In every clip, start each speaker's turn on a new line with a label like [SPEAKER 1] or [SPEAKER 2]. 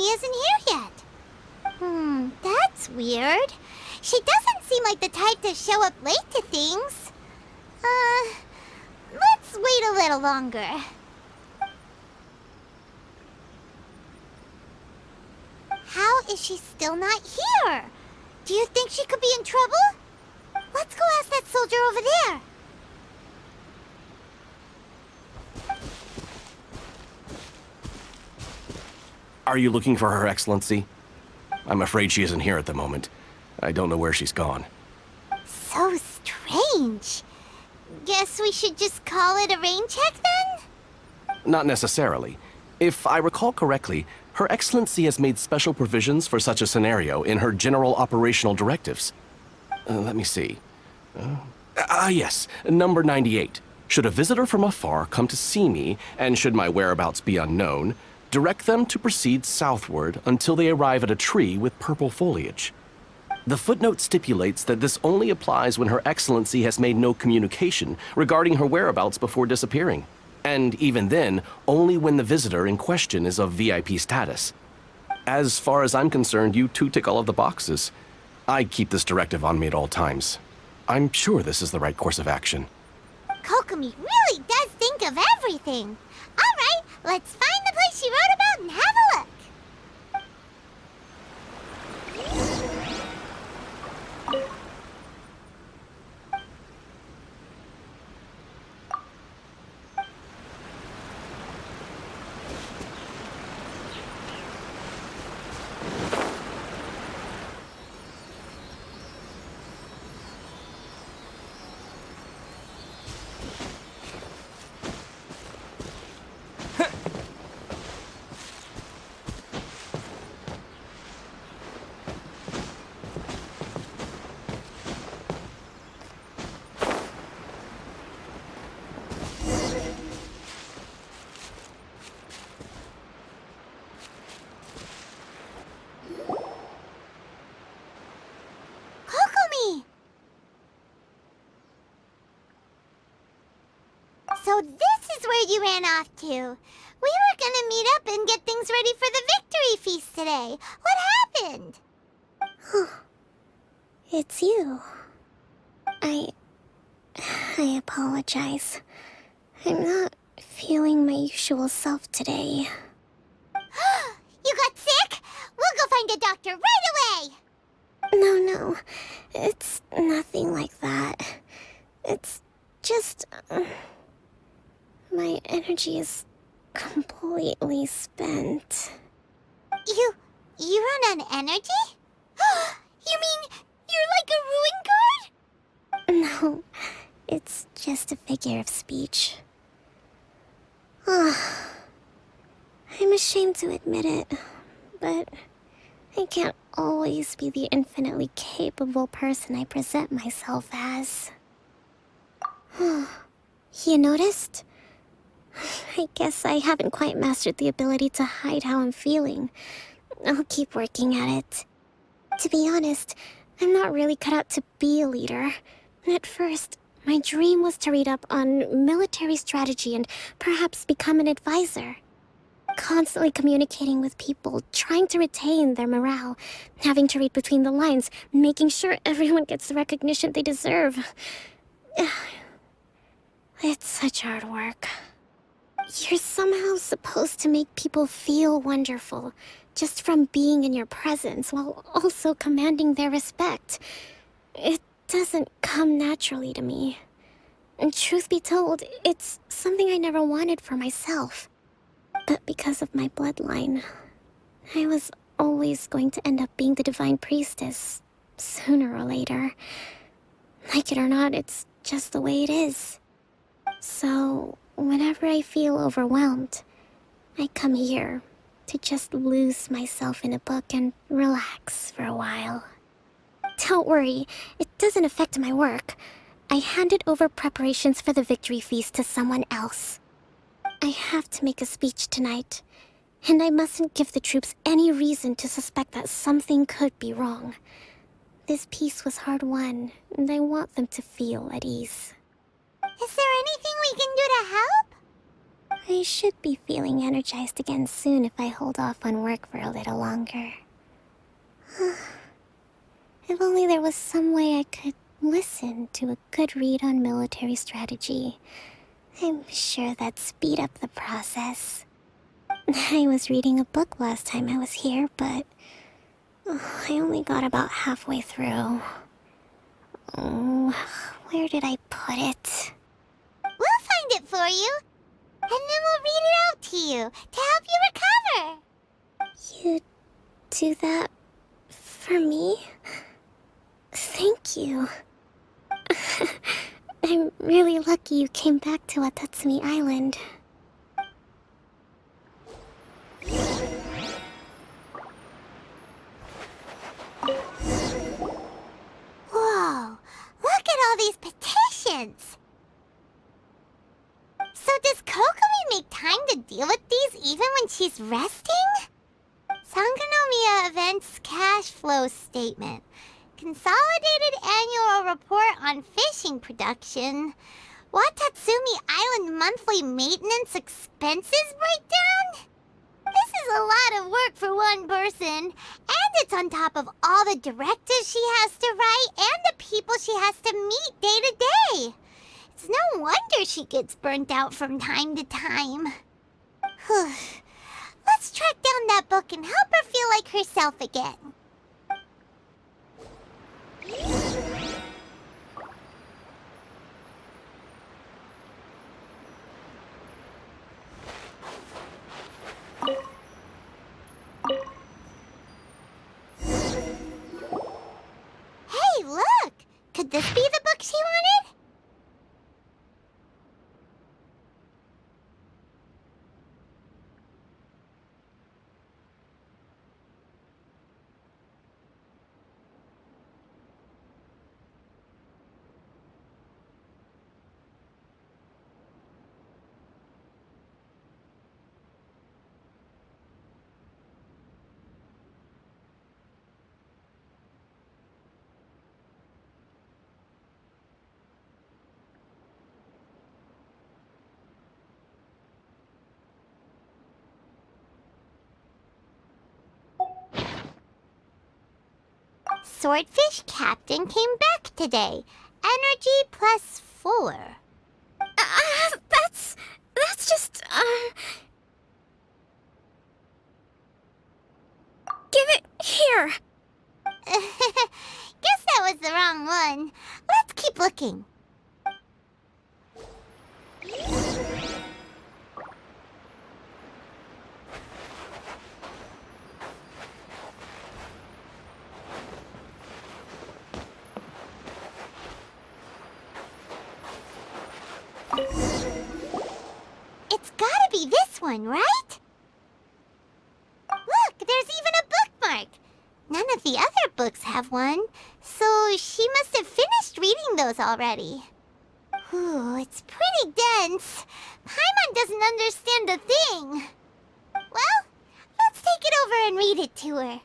[SPEAKER 1] isn't here yet. That's weird. She doesn't seem like the type to show up late to things. Let's wait a little longer. How is she still not here? Do you think she could be in trouble? Let's go ask that soldier over there.
[SPEAKER 2] Are you looking for Her Excellency? I'm afraid she isn't here at the moment. I don't know where she's gone.
[SPEAKER 1] So strange. Guess we should just call it a rain check then?
[SPEAKER 2] Not necessarily. If I recall correctly, Her Excellency has made special provisions for such a scenario in her general operational directives. Let me see. Yes, number 98. Should a visitor from afar come to see me, and should my whereabouts be unknown, direct them to proceed southward until they arrive at a tree with purple foliage. The footnote stipulates that this only applies when Her Excellency has made no communication regarding her whereabouts before disappearing. And even then, only when the visitor in question is of VIP status. As far as I'm concerned, you two tick all of the boxes. I keep this directive on me at all times. I'm sure this is the right course of action.
[SPEAKER 1] Kokomi really does think of everything. All right, let's find the place she wrote about and have a look. Kokomi! So this is where you ran off to. We were gonna meet up and get things ready for the victory feast today. What happened?
[SPEAKER 3] It's you. I apologize. I'm not feeling my usual self today.
[SPEAKER 1] You got sick? We'll go find a doctor right away!
[SPEAKER 3] No. It's nothing like that. It's just... my energy is completely spent.
[SPEAKER 1] You run on energy? You mean you're like a ruin guard?
[SPEAKER 3] No, it's just a figure of speech. I'm ashamed to admit it, but I can't always be the infinitely capable person I present myself as. You noticed? I guess I haven't quite mastered the ability to hide how I'm feeling. I'll keep working at it. To be honest, I'm not really cut out to be a leader. At first, my dream was to read up on military strategy and perhaps become an advisor. Constantly communicating with people, trying to retain their morale, having to read between the lines, making sure everyone gets the recognition they deserve. It's such hard work. You're somehow supposed to make people feel wonderful, just from being in your presence, while also commanding their respect. It doesn't come naturally to me. And truth be told, it's something I never wanted for myself. But because of my bloodline, I was always going to end up being the divine priestess, sooner or later. Like it or not, it's just the way it is. So, whenever I feel overwhelmed, I come here to just lose myself in a book and relax for a while. Don't worry, it doesn't affect my work. I handed over preparations for the victory feast to someone else. I have to make a speech tonight, and I mustn't give the troops any reason to suspect that something could be wrong. This peace was hard-won, and I want them to feel at ease.
[SPEAKER 1] Is there anything we can do to help?
[SPEAKER 3] I should be feeling energized again soon if I hold off on work for a little longer. If only there was some way I could listen to a good read on military strategy. I'm sure that'd speed up the process. I was reading a book last time I was here, but I only got about halfway through. Oh, where did I put it?
[SPEAKER 1] We'll find it for you, and then we'll read it out to you to help you recover.
[SPEAKER 3] You do that for me? Thank you. I'm really lucky you came back to Watatsumi Island.
[SPEAKER 1] Whoa, look at all these petitions. So does Kokomi make time to deal with these even when she's resting? Sangonomiya Events Cash Flow Statement. Consolidated Annual Report on Fishing Production. Watatsumi Island Monthly Maintenance Expenses Breakdown? This is a lot of work for one person, and it's on top of all the directives she has to write and the people she has to meet day to day. It's no wonder she gets burnt out from time to time. Let's track down that book and help her feel like herself again. Hey, look! Could this be the book she wanted? Swordfish Captain came back today. Energy +4.
[SPEAKER 3] That's just, Give it here!
[SPEAKER 1] Guess that was the wrong one. Let's keep looking. It's gotta be this one, right? Look, there's even a bookmark. None of the other books have one, so she must have finished reading those already. Ooh, it's pretty dense. Paimon doesn't understand a thing. Well, let's take it over and read it to her.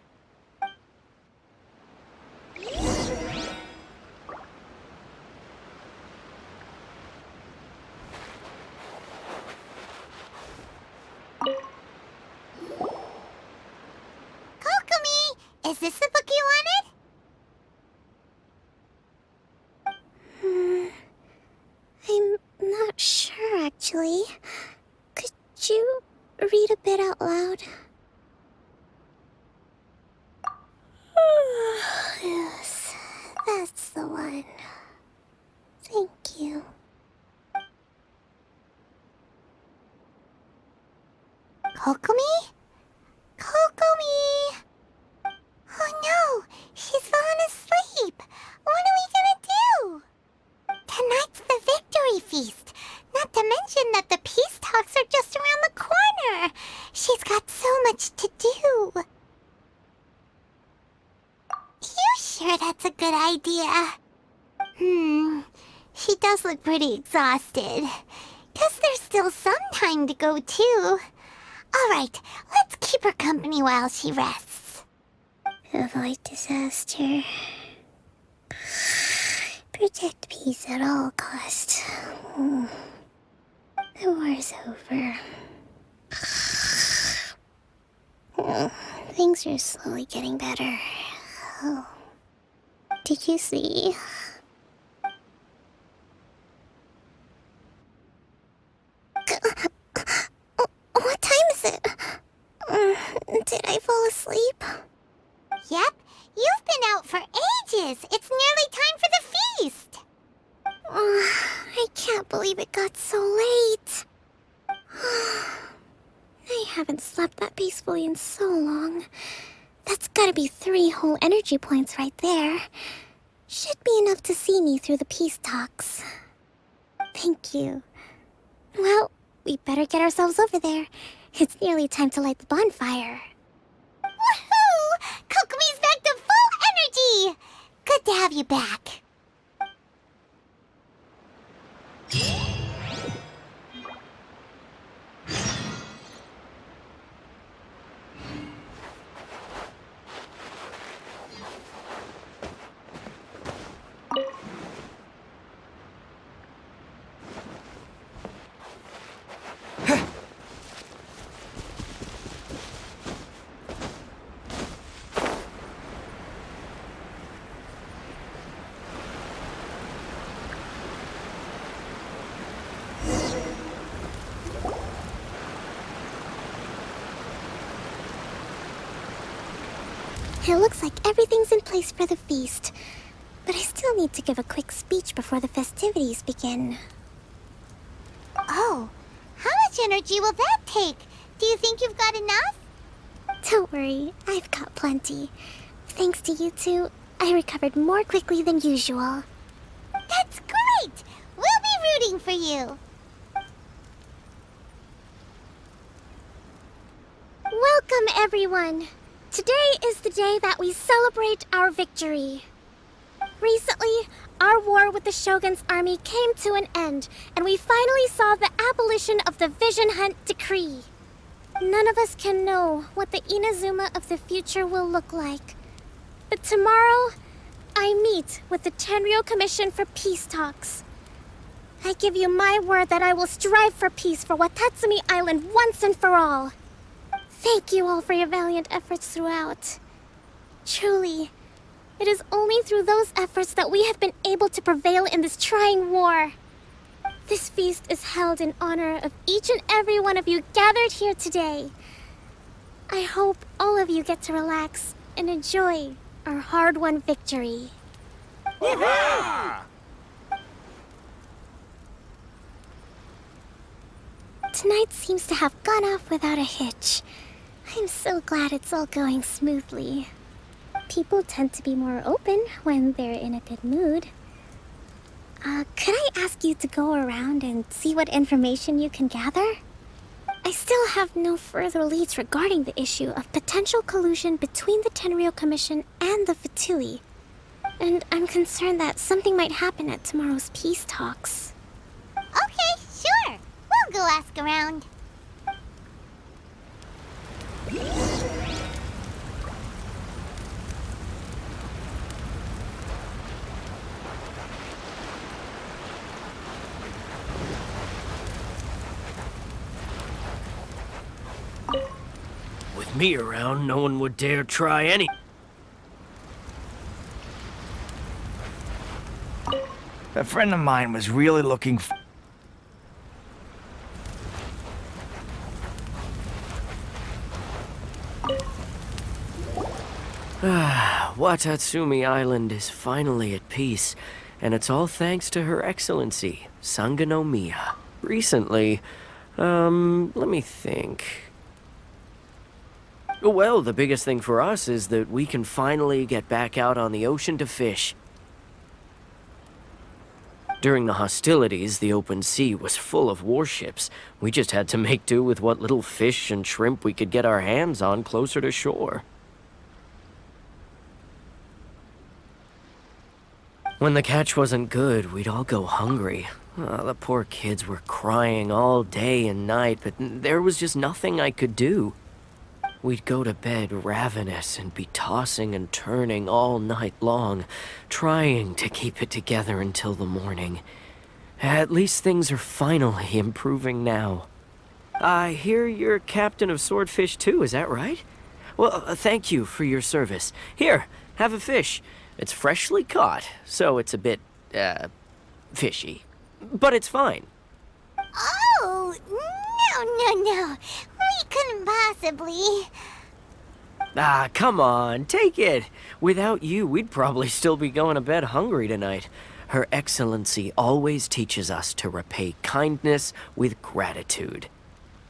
[SPEAKER 1] Kokomi, is this the book you wanted?
[SPEAKER 3] I'm not sure, actually. Could you read a bit out loud? Yes, that's the one. Thank you.
[SPEAKER 1] Kokomi? Kokomi! Oh no, she's fallen asleep. What are we gonna do? Tonight's the victory feast. Not to mention that the peace talks are just around the corner. She's got so much to do. You sure that's a good idea? She does look pretty exhausted. Guess there's still some time to go too. Alright, let's keep her company while she rests.
[SPEAKER 3] Avoid disaster. Protect peace at all costs. The war's over. Things are slowly getting better. Oh. Did you see? What time is it? Did I fall asleep?
[SPEAKER 1] Yep, you've been out for ages. It's nearly time for the feast.
[SPEAKER 3] I can't believe it got so late. I haven't slept that peacefully in so long. That's gotta be 3 whole energy points right there. Should be enough to see me through the peace talks. Thank you. Well, we better get ourselves over there. It's nearly time to light the bonfire.
[SPEAKER 1] Woohoo! Kokomi's back to full energy! Good to have you back.
[SPEAKER 3] It looks like everything's in place for the feast. But I still need to give a quick speech before the festivities begin.
[SPEAKER 1] Oh, how much energy will that take? Do you think you've got enough?
[SPEAKER 3] Don't worry, I've got plenty. Thanks to you two, I recovered more quickly than usual.
[SPEAKER 1] That's great! We'll be rooting for you.
[SPEAKER 3] Welcome, everyone! Today is the day that we celebrate our victory. Recently, our war with the Shogun's army came to an end, and we finally saw the abolition of the Vision Hunt Decree. None of us can know what the Inazuma of the future will look like. But tomorrow, I meet with the Tenryou Commission for peace talks. I give you my word that I will strive for peace for Watatsumi Island once and for all. Thank you all for your valiant efforts throughout. Truly, it is only through those efforts that we have been able to prevail in this trying war. This feast is held in honor of each and every one of you gathered here today. I hope all of you get to relax and enjoy our hard-won victory. Tonight seems to have gone off without a hitch. I'm so glad it's all going smoothly. People tend to be more open when they're in a good mood. Could I ask you to go around and see what information you can gather? I still have no further leads regarding the issue of potential collusion between the Tenryou Commission and the Fatui. And I'm concerned that something might happen at tomorrow's peace talks.
[SPEAKER 1] Okay, sure. We'll go ask around.
[SPEAKER 4] With me around, no one would dare try any.
[SPEAKER 5] A friend of mine was really looking for...
[SPEAKER 4] Watatsumi Island is finally at peace, and it's all thanks to Her Excellency, Sangonomiya. Recently, let me think. Well, the biggest thing for us is that we can finally get back out on the ocean to fish. During the hostilities, the open sea was full of warships. We just had to make do with what little fish and shrimp we could get our hands on closer to shore. When the catch wasn't good, we'd all go hungry. The poor kids were crying all day and night, but there was just nothing I could do. We'd go to bed ravenous and be tossing and turning all night long, trying to keep it together until the morning. At least things are finally improving now. I hear you're captain of Swordfish too, is that right? Well, thank you for your service. Here, have a fish. It's freshly caught, so it's a bit, fishy. But it's fine.
[SPEAKER 1] Oh, no. We couldn't possibly.
[SPEAKER 4] Ah, come on, take it. Without you, we'd probably still be going to bed hungry tonight. Her Excellency always teaches us to repay kindness with gratitude.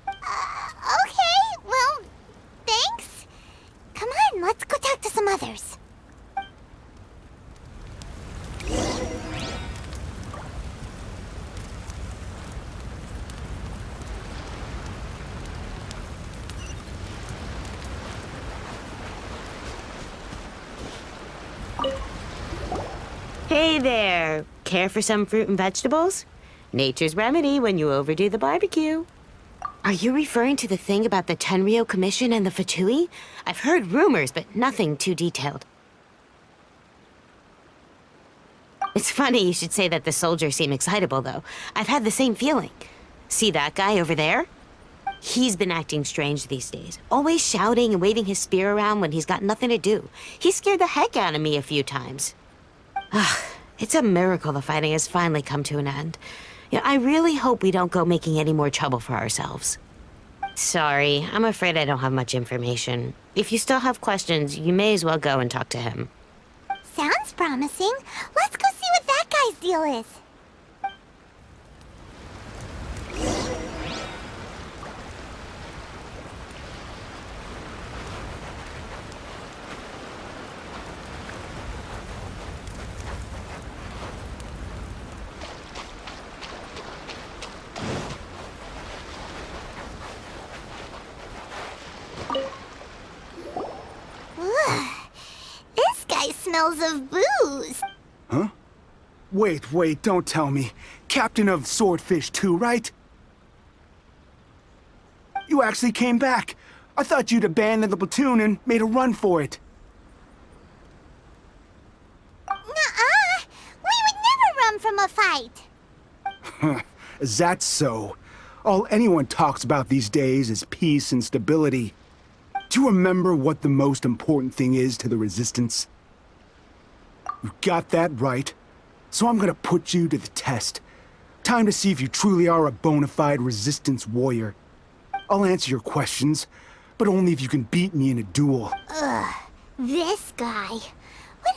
[SPEAKER 1] Okay, well, thanks. Come on, let's go talk to some others.
[SPEAKER 6] Hey there! Care for some fruit and vegetables? Nature's remedy when you overdo the barbecue. Are you referring to the thing about the Tenryo Commission and the Fatui? I've heard rumors, but nothing too detailed. It's funny you should say that the soldiers seem excitable, though. I've had the same feeling. See that guy over there? He's been acting strange these days. Always shouting and waving his spear around when he's got nothing to do. He scared the heck out of me a few times. It's a miracle the fighting has finally come to an end. Yeah, I really hope we don't go making any more trouble for ourselves. Sorry, I'm afraid I don't have much information. If you still have questions, you may as well go and talk to him.
[SPEAKER 1] Sounds promising. Let's go see what that guy's deal is. This guy smells of booze.
[SPEAKER 7] Huh? Wait, don't tell me. Captain of Swordfish too, right? You actually came back. I thought you'd abandoned the platoon and made a run for it.
[SPEAKER 1] Nuh-uh. We would never run from a fight.
[SPEAKER 7] Is that so? All anyone talks about these days is peace and stability. Do you remember what the most important thing is to the Resistance? You got that right. So I'm gonna put you to the test. Time to see if you truly are a bona fide Resistance warrior. I'll answer your questions, but only if you can beat me in a duel.
[SPEAKER 1] This guy. Would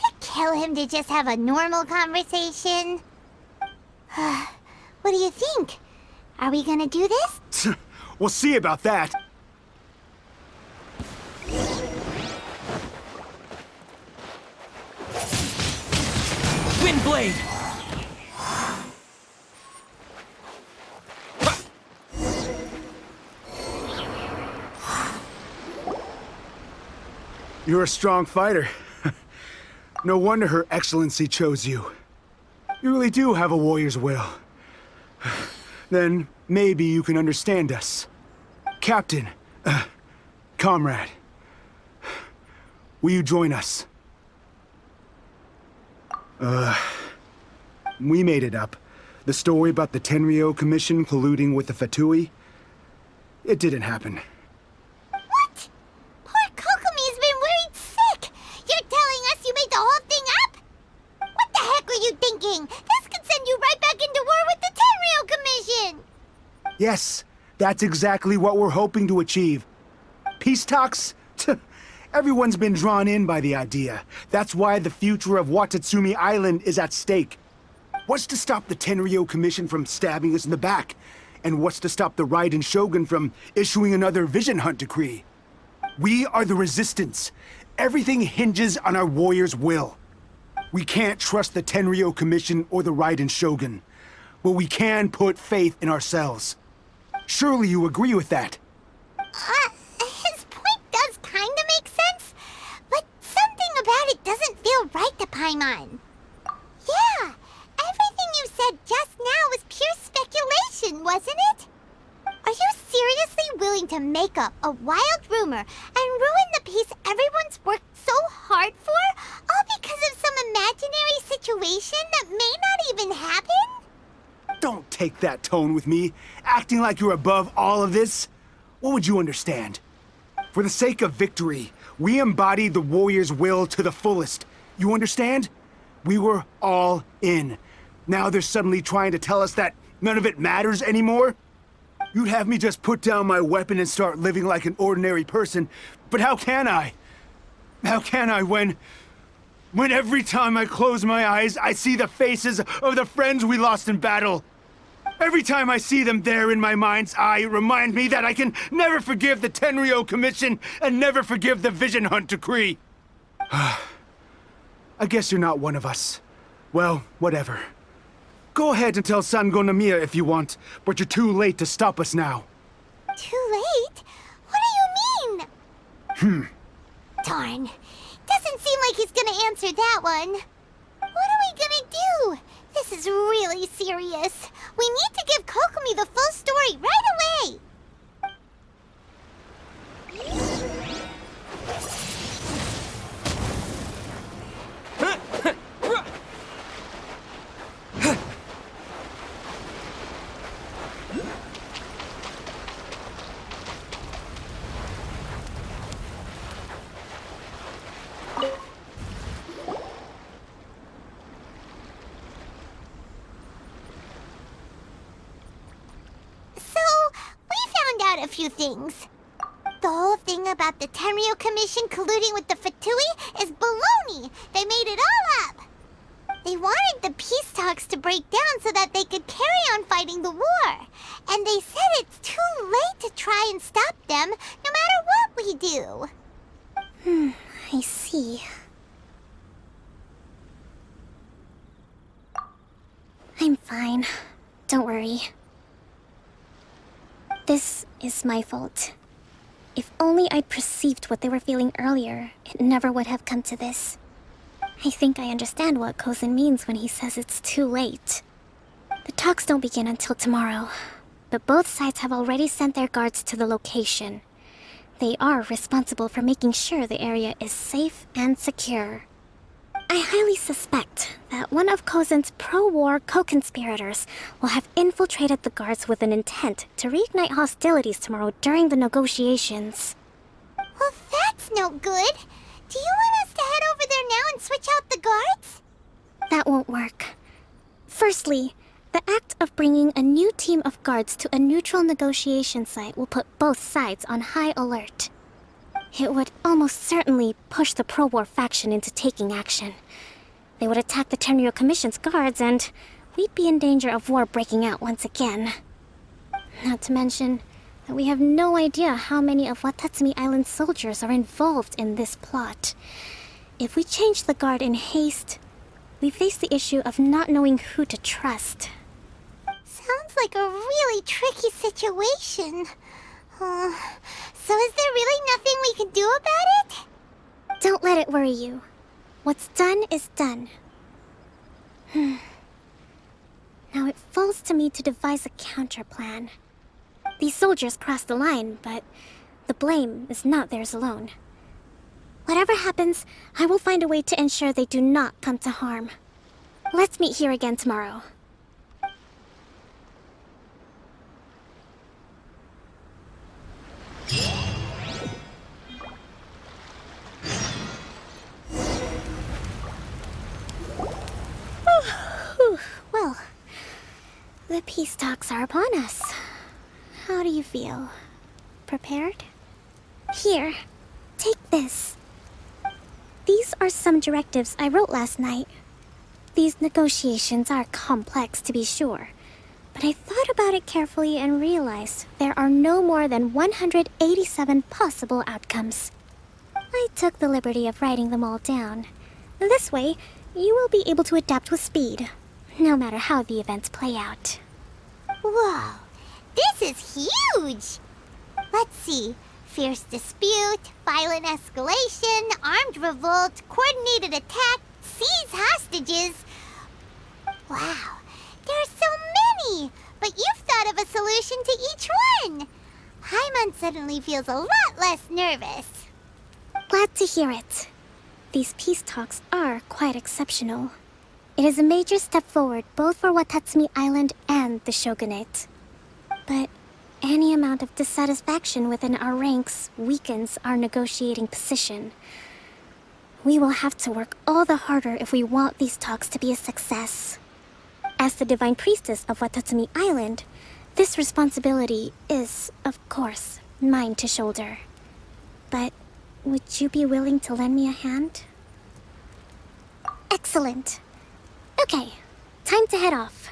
[SPEAKER 1] it kill him to just have a normal conversation? What do you think? Are we gonna do this?
[SPEAKER 7] We'll see about that.
[SPEAKER 4] Windblade!
[SPEAKER 7] You're a strong fighter. No wonder Her Excellency chose you. You really do have a warrior's will. Then maybe you can understand us. Captain, comrade, will you join us? We made it up. The story about the Tenryo Commission colluding with the Fatui, it didn't happen.
[SPEAKER 1] What? Poor Kokomi's been worried sick. You're telling us you made the whole thing up? What the heck were you thinking? This could send you right back into war with the Tenryo Commission.
[SPEAKER 7] Yes, that's exactly what we're hoping to achieve. Peace talks? Everyone's been drawn in by the idea. That's why the future of Watatsumi Island is at stake. What's to stop the Tenryo Commission from stabbing us in the back? And what's to stop the Raiden Shogun from issuing another Vision Hunt decree? We are the Resistance. Everything hinges on our warrior's will. We can't trust the Tenryo Commission or the Raiden Shogun, but we can put faith in ourselves. Surely you agree with that?
[SPEAKER 1] His point does kinda make sense, but something about it doesn't feel right to Paimon. Yeah, everything you said just now was pure speculation, wasn't it? Are you seriously willing to make up a wild rumor and ruin the peace everyone's worked so hard for, all because of some imaginary situation that may not even happen?
[SPEAKER 7] Don't take that tone with me, acting like you're above all of this. What would you understand? For the sake of victory, we embodied the warrior's will to the fullest. You understand? We were all in. Now they're suddenly trying to tell us that none of it matters anymore? You'd have me just put down my weapon and start living like an ordinary person, but how can I? How can I when every time I close my eyes, I see the faces of the friends we lost in battle? Every time I see them there in my mind's eye, it reminds me that I can never forgive the Tenryo Commission and never forgive the Vision Hunt Decree. I guess you're not one of us. Well, whatever. Go ahead and tell Sango Nomiya if you want, but you're too late to stop us now.
[SPEAKER 1] Too late? What do you mean? Darn. Doesn't seem like he's gonna answer that one. What are we gonna do? This is really serious. We need to give Kokomi the full story right away. A few things. The whole thing about the Tenryo Commission colluding with the Fatui is baloney. They made it all up. They wanted the peace talks to break down so that they could carry on fighting the war. And they said it's too late to try and stop them, no matter what we do.
[SPEAKER 3] I see. I'm fine. Don't worry. This is my fault. If only I'd perceived what they were feeling earlier, it never would have come to this. I think I understand what Kozin means when he says it's too late. The talks don't begin until tomorrow, but both sides have already sent their guards to the location. They are responsible for making sure the area is safe and secure. I highly suspect that one of Kozin's pro-war co-conspirators will have infiltrated the guards with an intent to reignite hostilities tomorrow during the negotiations.
[SPEAKER 1] Well, that's no good. Do you want us to head over there now and switch out the guards?
[SPEAKER 3] That won't work. Firstly, the act of bringing a new team of guards to a neutral negotiation site will put both sides on high alert. It would almost certainly push the pro-war faction into taking action. They would attack the Tenryo Commission's guards, and we'd be in danger of war breaking out once again. Not to mention that we have no idea how many of Watatsumi Island's soldiers are involved in this plot. If we change the guard in haste, we face the issue of not knowing who to trust.
[SPEAKER 1] Sounds like a really tricky situation. So is there really nothing we can do about it?
[SPEAKER 3] Don't let it worry you. What's done is done. Now it falls to me to devise a counter plan. These soldiers crossed the line, but the blame is not theirs alone. Whatever happens, I will find a way to ensure they do not come to harm. Let's meet here again tomorrow. Well, the peace talks are upon us. How do you feel? Prepared? Here, take this. These are some directives I wrote last night. These negotiations are complex, to be sure, but I thought about it carefully and realized there are no more than 187 possible outcomes. I took the liberty of writing them all down. This way, you will be able to adapt with speed, no matter how the events play out.
[SPEAKER 1] Whoa, this is huge! Let's see. Fierce dispute, violent escalation, armed revolt, coordinated attack, seize hostages. Wow, there are so many! But you've thought of a solution to each one! Paimon suddenly feels a lot less nervous.
[SPEAKER 3] Glad to hear it. These peace talks are quite exceptional. It is a major step forward both for Watatsumi Island and the Shogunate. But any amount of dissatisfaction within our ranks weakens our negotiating position. We will have to work all the harder if we want these talks to be a success. As the Divine Priestess of Watatsumi Island, this responsibility is, of course, mine to shoulder. But would you be willing to lend me a hand? Excellent. Okay, time to head off.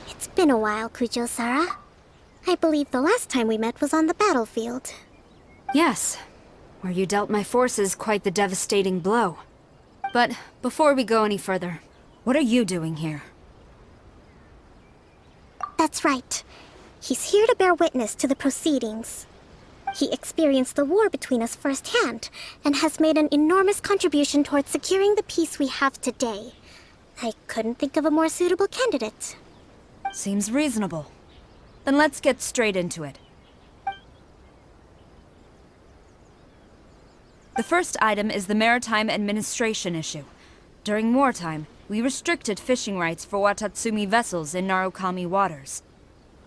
[SPEAKER 3] It's been a while, Kujo-Sara. I believe the last time we met was on the battlefield.
[SPEAKER 8] Yes, where you dealt my forces quite the devastating blow. But before we go any further, what are you doing here?
[SPEAKER 3] That's right. He's here to bear witness to the proceedings. He experienced the war between us firsthand, and has made an enormous contribution towards securing the peace we have today. I couldn't think of a more suitable candidate.
[SPEAKER 8] Seems reasonable. Then let's get straight into it. The first item is the maritime administration issue. During wartime, we restricted fishing rights for Watatsumi vessels in Narukami waters.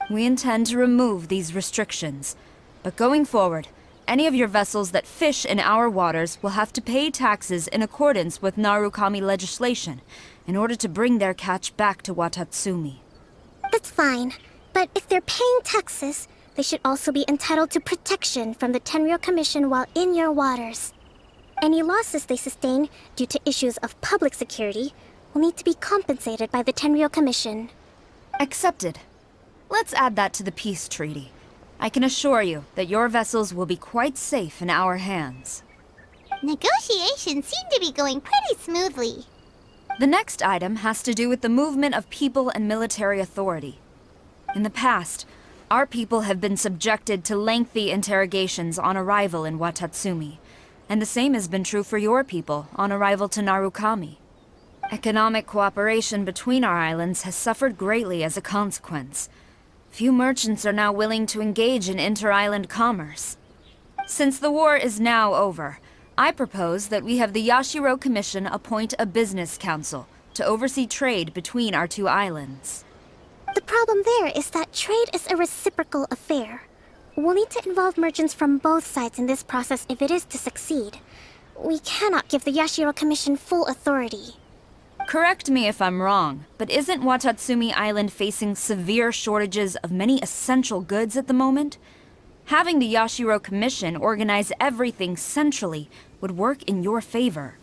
[SPEAKER 8] We intend to remove these restrictions, but going forward, any of your vessels that fish in our waters will have to pay taxes in accordance with Narukami legislation in order to bring their catch back to Watatsumi.
[SPEAKER 3] That's fine, but if they're paying taxes, they should also be entitled to protection from the Tenryou Commission while in your waters. Any losses they sustain due to issues of public security will need to be compensated by the Tenryou Commission.
[SPEAKER 8] Accepted. Let's add that to the peace treaty. I can assure you that your vessels will be quite safe in our hands.
[SPEAKER 1] Negotiations seem to be going pretty smoothly.
[SPEAKER 8] The next item has to do with the movement of people and military authority. In the past, our people have been subjected to lengthy interrogations on arrival in Watatsumi, and the same has been true for your people on arrival to Narukami. Economic cooperation between our islands has suffered greatly as a consequence. Few merchants are now willing to engage in inter-island commerce. Since the war is now over, I propose that we have the Yashiro Commission appoint a business council to oversee trade between our two islands.
[SPEAKER 3] The problem there is that trade is a reciprocal affair. We'll need to involve merchants from both sides in this process if it is to succeed. We cannot give the Yashiro Commission full authority.
[SPEAKER 8] Correct me if I'm wrong, but isn't Watatsumi Island facing severe shortages of many essential goods at the moment? Having the Yashiro Commission organize everything centrally would work in your favor.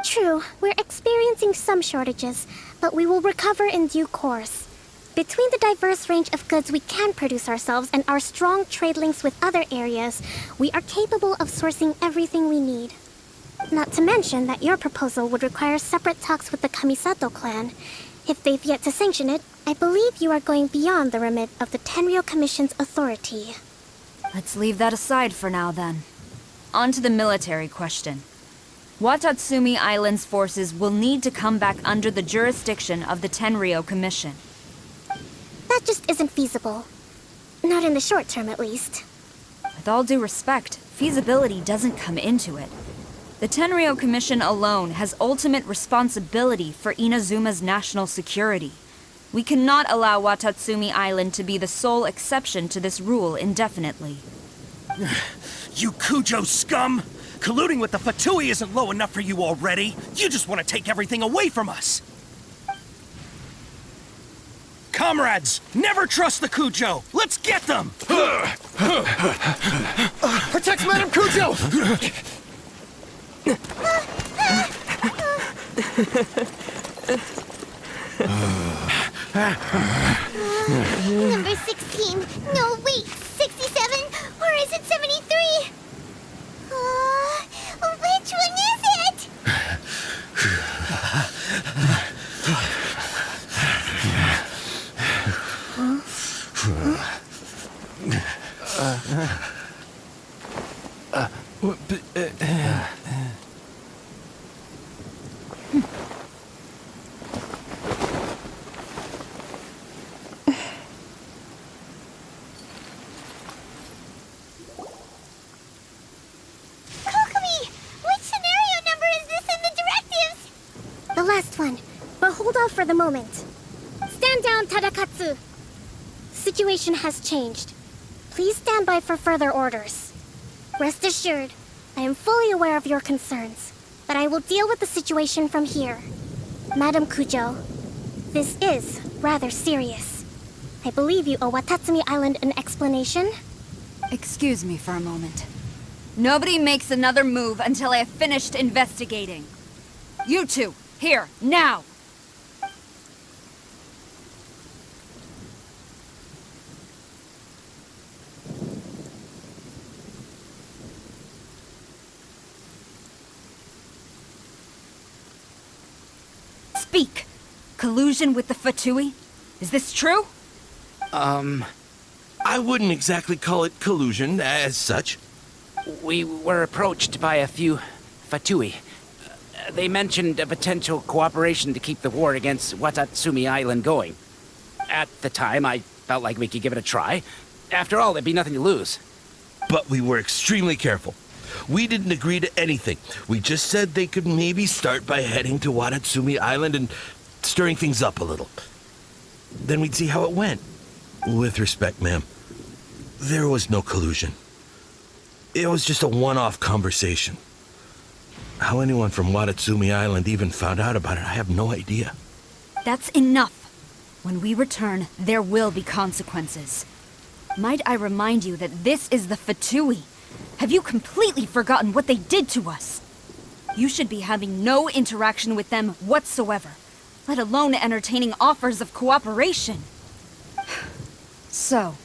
[SPEAKER 3] True, we're experiencing some shortages, but we will recover in due course. Between the diverse range of goods we can produce ourselves and our strong trade links with other areas, we are capable of sourcing everything we need. Not to mention that your proposal would require separate talks with the Kamisato clan. If they've yet to sanction it, I believe you are going beyond the remit of the Tenryou Commission's authority.
[SPEAKER 8] Let's leave that aside for now, then. On to the military question. Watatsumi Island's forces will need to come back under the jurisdiction of the Tenryou Commission.
[SPEAKER 3] That just isn't feasible. Not in the short term, at least.
[SPEAKER 8] With all due respect, feasibility doesn't come into it. The Tenryou Commission alone has ultimate responsibility for Inazuma's national security. We cannot allow Watatsumi Island to be the sole exception to this rule indefinitely.
[SPEAKER 9] You Kujo scum! Colluding with the Fatui isn't low enough for you already. You just want to take everything away from us. Comrades, never trust the Kujo! Let's get them!
[SPEAKER 2] Protect Madame Kujo!
[SPEAKER 1] Number 16. No, wait. 67? Or is it 173! Which one is it? Kokomi, which scenario number is this in the directives?
[SPEAKER 3] The last one, but hold off for the moment. Stand down, Tadakatsu. Situation has changed. Please stand by for further orders. Rest assured, I am fully aware of your concerns, but I will deal with the situation from here. Madam Kujo, this is rather serious. I believe you owe Watatsumi Island an explanation.
[SPEAKER 8] Excuse me for a moment. Nobody makes another move until I have finished investigating. You two, here, now! Speak! Collusion with the Fatui? Is this true?
[SPEAKER 10] I wouldn't exactly call it collusion as such.
[SPEAKER 11] We were approached by a few Fatui. They mentioned a potential cooperation to keep the war against Watatsumi Island going. At the time, I felt like we could give it a try. After all, there'd be nothing to lose.
[SPEAKER 10] But we were extremely careful. We didn't agree to anything. We just said they could maybe start by heading to Watatsumi Island and stirring things up a little. Then we'd see how it went. With respect, ma'am, there was no collusion. It was just a one-off conversation. How anyone from Watatsumi Island even found out about it, I have no idea.
[SPEAKER 8] That's enough. When we return, there will be consequences. Might I remind you that this is the Fatui? Have you completely forgotten what they did to us? You should be having no interaction with them whatsoever, let alone entertaining offers of cooperation. So,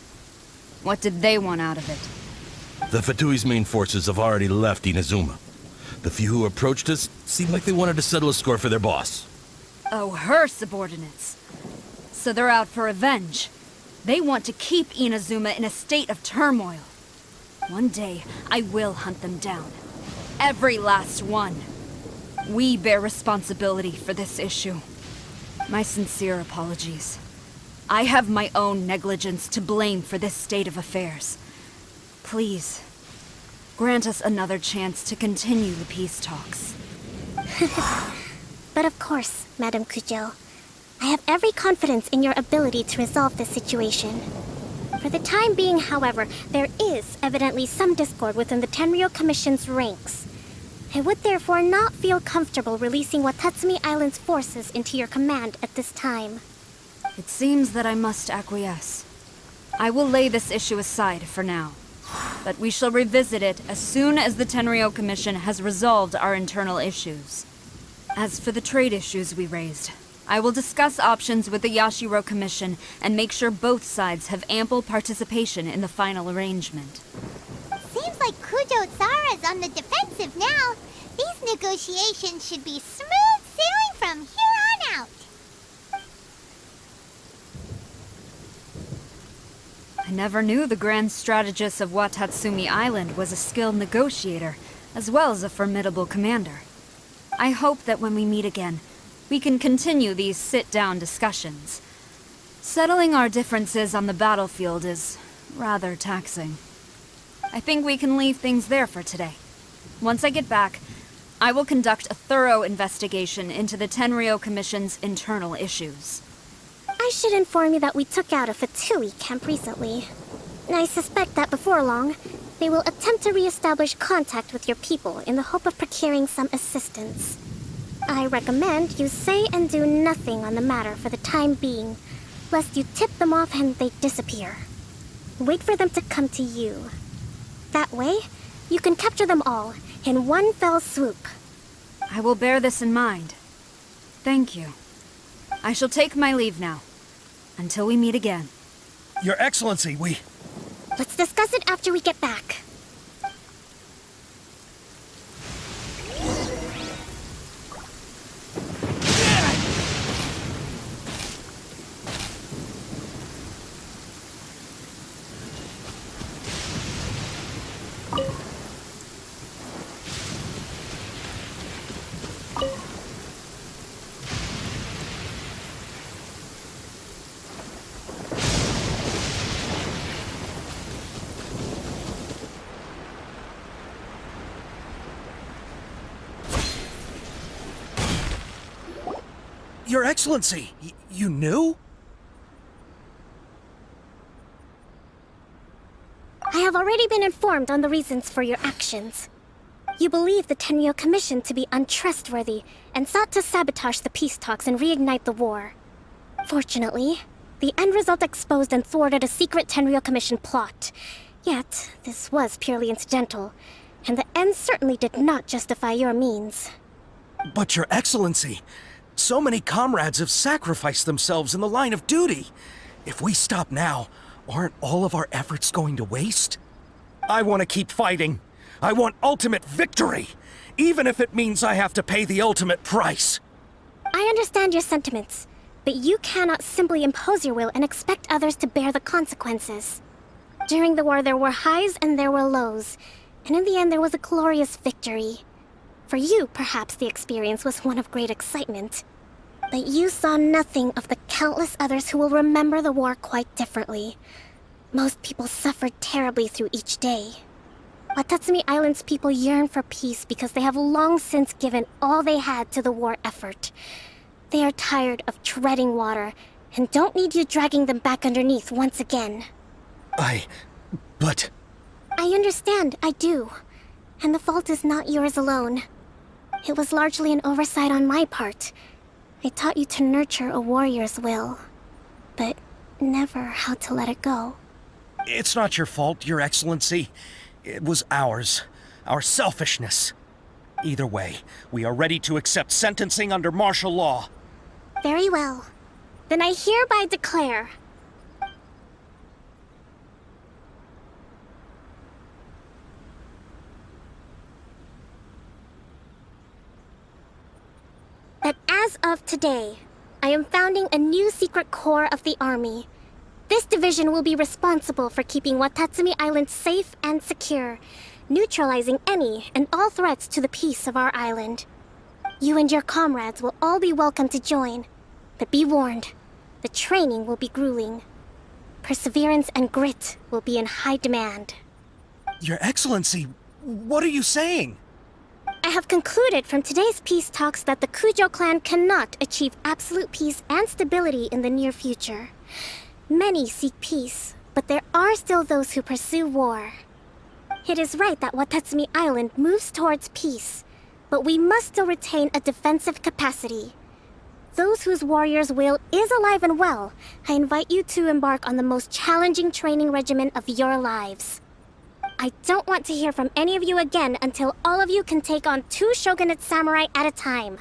[SPEAKER 8] what did they want out of it?
[SPEAKER 10] The Fatui's main forces have already left Inazuma. The few who approached us seemed like they wanted to settle a score for their boss.
[SPEAKER 8] Oh, her subordinates. So they're out for revenge. They want to keep Inazuma in a state of turmoil. One day, I will hunt them down. Every last one. We bear responsibility for this issue. My sincere apologies. I have my own negligence to blame for this state of affairs. Please, grant us another chance to continue the peace talks.
[SPEAKER 3] But of course, Madam Kujo. I have every confidence in your ability to resolve this situation. For the time being, however, there is evidently some discord within the Tenryou Commission's ranks. I would therefore not feel comfortable releasing Watatsumi Island's forces into your command at this time.
[SPEAKER 8] It seems that I must acquiesce. I will lay this issue aside for now. But we shall revisit it as soon as the Tenryou Commission has resolved our internal issues. As for the trade issues we raised, I will discuss options with the Yashiro Commission and make sure both sides have ample participation in the final arrangement.
[SPEAKER 1] Seems like Kujo-Sara's on the defensive now. These negotiations should be smooth sailing from here on out.
[SPEAKER 8] I never knew the grand strategist of Watatsumi Island was a skilled negotiator, as well as a formidable commander. I hope that when we meet again, we can continue these sit-down discussions. Settling our differences on the battlefield is rather taxing. I think we can leave things there for today. Once I get back, I will conduct a thorough investigation into the Tenryou Commission's internal issues.
[SPEAKER 3] I should inform you that we took out a Fatui camp recently. I suspect that before long, they will attempt to re-establish contact with your people in the hope of procuring some assistance. I recommend you say and do nothing on the matter for the time being, lest you tip them off and they disappear. Wait for them to come to you. That way, you can capture them all in one fell swoop.
[SPEAKER 8] I will bear this in mind. Thank you. I shall take my leave now. Until we meet again.
[SPEAKER 9] Your Excellency, we...
[SPEAKER 3] Let's discuss it after we get back.
[SPEAKER 9] Your Excellency, you knew?
[SPEAKER 3] I have already been informed on the reasons for your actions. You believe the Tenryo Commission to be untrustworthy and sought to sabotage the peace talks and reignite the war. Fortunately, the end result exposed and thwarted a secret Tenryo Commission plot. Yet, this was purely incidental, and the end certainly did not justify your means.
[SPEAKER 9] But Your Excellency, so many comrades have sacrificed themselves in the line of duty. If we stop now, aren't all of our efforts going to waste? I want to keep fighting. I want ultimate victory, even if it means I have to pay the ultimate price.
[SPEAKER 3] I understand your sentiments, but you cannot simply impose your will and expect others to bear the consequences. During the war, there were highs and there were lows, and in the end, there was a glorious victory. For you, perhaps the experience was one of great excitement. But you saw nothing of the countless others who will remember the war quite differently. Most people suffered terribly through each day. Watatsumi Island's people yearn for peace because they have long since given all they had to the war effort. They are tired of treading water and don't need you dragging them back underneath once again.
[SPEAKER 9] But...
[SPEAKER 3] I understand, I do. And the fault is not yours alone. It was largely an oversight on my part. I taught you to nurture a warrior's will, but never how to let it go.
[SPEAKER 9] It's not your fault, Your Excellency. It was ours. Our selfishness. Either way, we are ready to accept sentencing under martial law.
[SPEAKER 3] Very well. Then I hereby declare... that as of today, I am founding a new secret corps of the army. This division will be responsible for keeping Watatsumi Island safe and secure, neutralizing any and all threats to the peace of our island. You and your comrades will all be welcome to join, but be warned, the training will be grueling. Perseverance and grit will be in high demand.
[SPEAKER 9] Your Excellency, what are you saying?
[SPEAKER 3] I have concluded from today's peace talks that the Kujo clan cannot achieve absolute peace and stability in the near future. Many seek peace, but there are still those who pursue war. It is right that Watatsumi Island moves towards peace, but we must still retain a defensive capacity. Those whose warrior's will is alive and well, I invite you to embark on the most challenging training regimen of your lives. I don't want to hear from any of you again until all of you can take on 2 shogunate samurai at a time.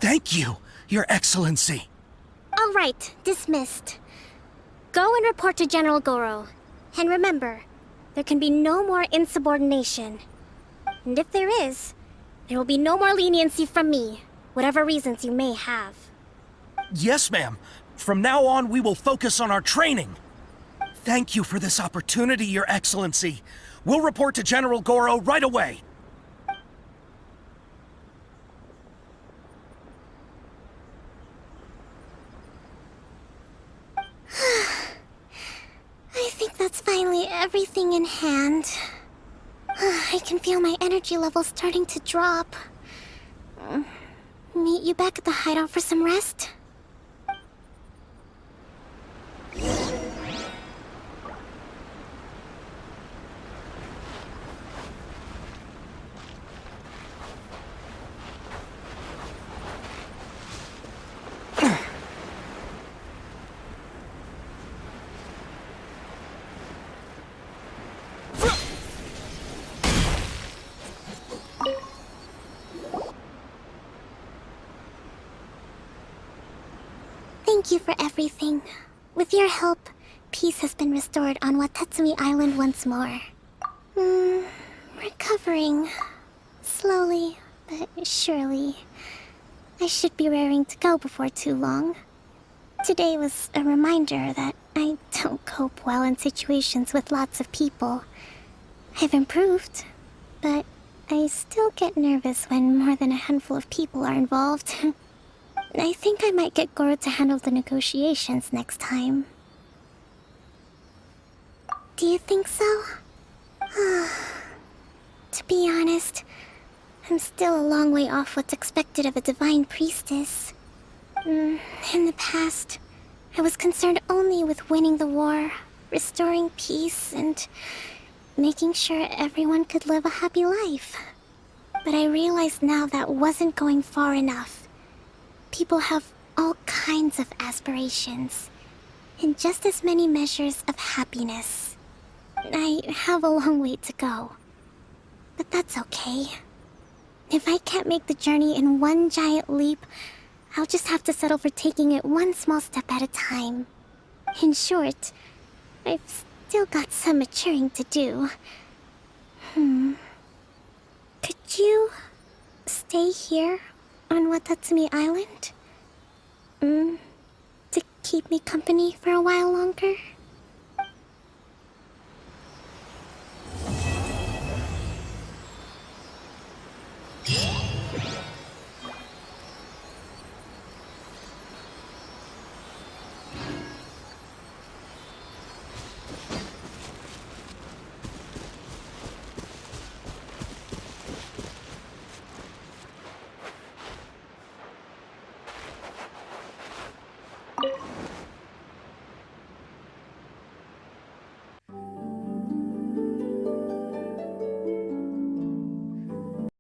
[SPEAKER 9] Thank you, Your Excellency.
[SPEAKER 3] All right, dismissed. Go and report to General Goro. And remember, there can be no more insubordination. And if there is, there will be no more leniency from me, whatever reasons you may have.
[SPEAKER 9] Yes, ma'am. From now on, we will focus on our training. Thank you for this opportunity, Your Excellency. We'll report to General Goro right away.
[SPEAKER 3] I think that's finally everything in hand. I can feel my energy levels starting to drop. Meet you back at the hideout for some rest? Thank you for everything. With your help, peace has been restored on Watatsumi Island once more. Recovering. Slowly, but surely. I should be raring to go before too long. Today was a reminder that I don't cope well in situations with lots of people. I've improved, but I still get nervous when more than a handful of people are involved. I think I might get Goro to handle the negotiations next time. Do you think so? To be honest, I'm still a long way off what's expected of a divine priestess. In the past, I was concerned only with winning the war, restoring peace, and making sure everyone could live a happy life. But I realized now that wasn't going far enough. People have all kinds of aspirations, and just as many measures of happiness. I have a long way to go, but that's okay. If I can't make the journey in one giant leap, I'll just have to settle for taking it one small step at a time. In short, I've still got some maturing to do. Could you stay here on Watatsumi Island? To keep me company for a while longer?